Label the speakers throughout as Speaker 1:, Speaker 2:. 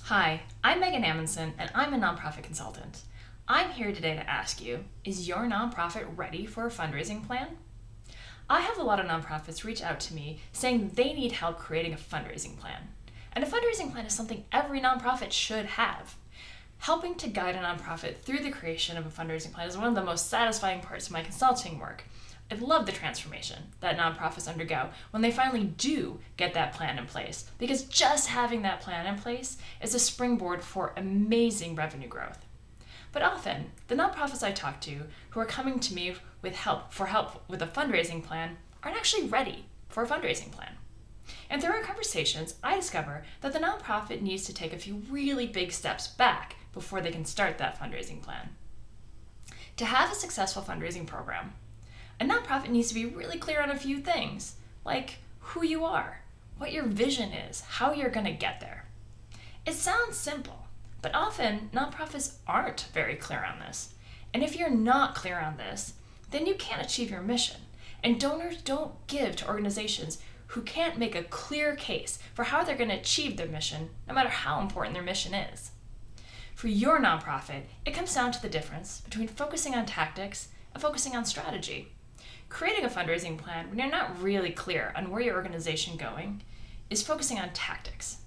Speaker 1: Hi, I'm Megan Amundson, and I'm a nonprofit consultant. I'm here today to ask you, is your nonprofit ready for a fundraising plan? I have a lot of nonprofits reach out to me saying they need help creating a fundraising plan. And a fundraising plan is something every nonprofit should have. Helping to guide a nonprofit through the creation of a fundraising plan is one of the most satisfying parts of my consulting work. I love the transformation that nonprofits undergo when they finally do get that plan in place, because just having that plan in place is a springboard for amazing revenue growth. But often, the nonprofits I talk to who are coming to me with help with a fundraising plan aren't actually ready for a fundraising plan. And through our conversations, I discover that the nonprofit needs to take a few really big steps back before they can start that fundraising plan. To have a successful fundraising program, a nonprofit needs to be really clear on a few things, like who you are, what your vision is, how you're going to get there. It sounds simple, but often nonprofits aren't very clear on this. And if you're not clear on this, then you can't achieve your mission. And donors don't give to organizations who can't make a clear case for how they're going to achieve their mission, no matter how important their mission is. For your nonprofit, it comes down to the difference between focusing on tactics and focusing on strategy. Creating a fundraising plan when you're not really clear on where your organization is going is focusing on tactics.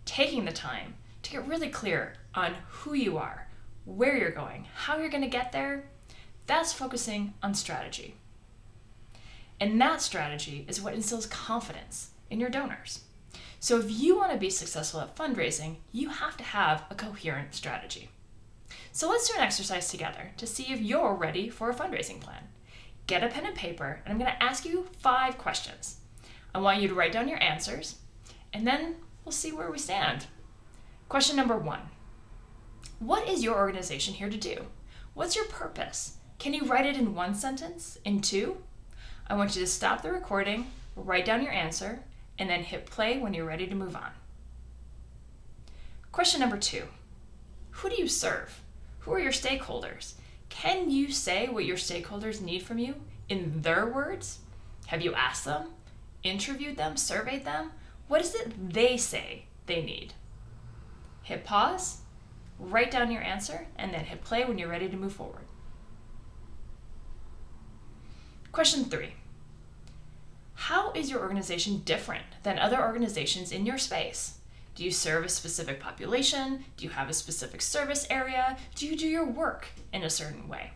Speaker 1: Taking the time to get really clear on who you are, where you're going, how you're going to get there, that's focusing on strategy. And that strategy is what instills confidence in your donors. So if you want to be successful at fundraising, you have to have a coherent strategy. So let's do an exercise together to see if you're ready for a fundraising plan. Get a pen and paper, and I'm going to ask you 5 questions. I want you to write down your answers, and then we'll see where we stand. Question number 1. What is your organization here to do? What's your purpose? Can you write it in 1 sentence? In 2? I want you to stop the recording, write down your answer, and then hit play when you're ready to move on. Question number 2. Who do you serve? Who are your stakeholders? Can you say what your stakeholders need from you in their words? Have you asked them, interviewed them, surveyed them? What is it they say they need? Hit pause, write down your answer, and then hit play when you're ready to move forward. Question 3. How is your organization different than other organizations in your space? Do you serve a specific population? Do you have a specific service area? Do you do your work in a certain way?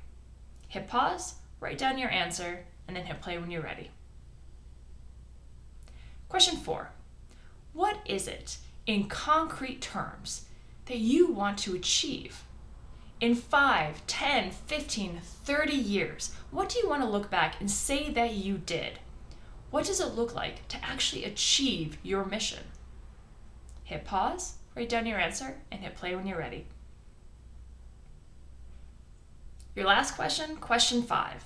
Speaker 1: Hit pause, write down your answer, and then hit play when you're ready. Question 4. What is it, in concrete terms, that you want to achieve? In 5, 10, 15, 30 years, what do you want to look back and say that you did? What does it look like to actually achieve your mission? Hit pause, write down your answer, and hit play when you're ready. Your last question, question 5.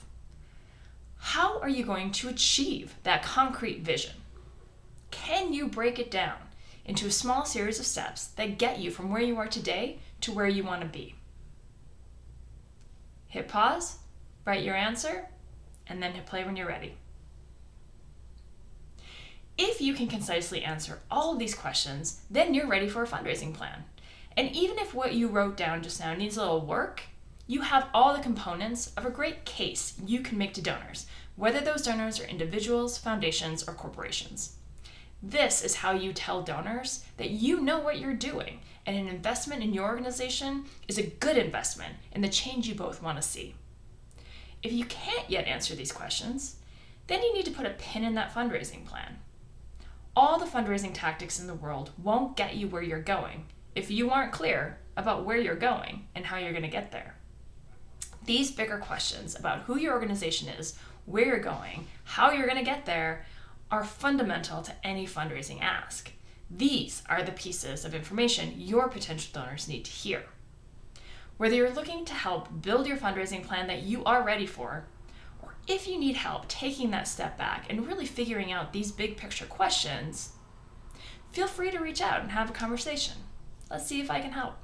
Speaker 1: How are you going to achieve that concrete vision? Can you break it down into a small series of steps that get you from where you are today to where you want to be? Hit pause, write your answer, and then hit play when you're ready. If you can concisely answer all of these questions, then you're ready for a fundraising plan. And even if what you wrote down just now needs a little work, you have all the components of a great case you can make to donors, whether those donors are individuals, foundations, or corporations. This is how you tell donors that you know what you're doing, and an investment in your organization is a good investment in the change you both want to see. If you can't yet answer these questions, then you need to put a pin in that fundraising plan. All the fundraising tactics in the world won't get you where you're going if you aren't clear about where you're going and how you're going to get there. These bigger questions about who your organization is, where you're going, how you're going to get there, are fundamental to any fundraising ask. These are the pieces of information your potential donors need to hear. Whether you're looking to help build your fundraising plan that you are ready for, or if you need help taking that step back and really figuring out these big picture questions, feel free to reach out and have a conversation. Let's see if I can help.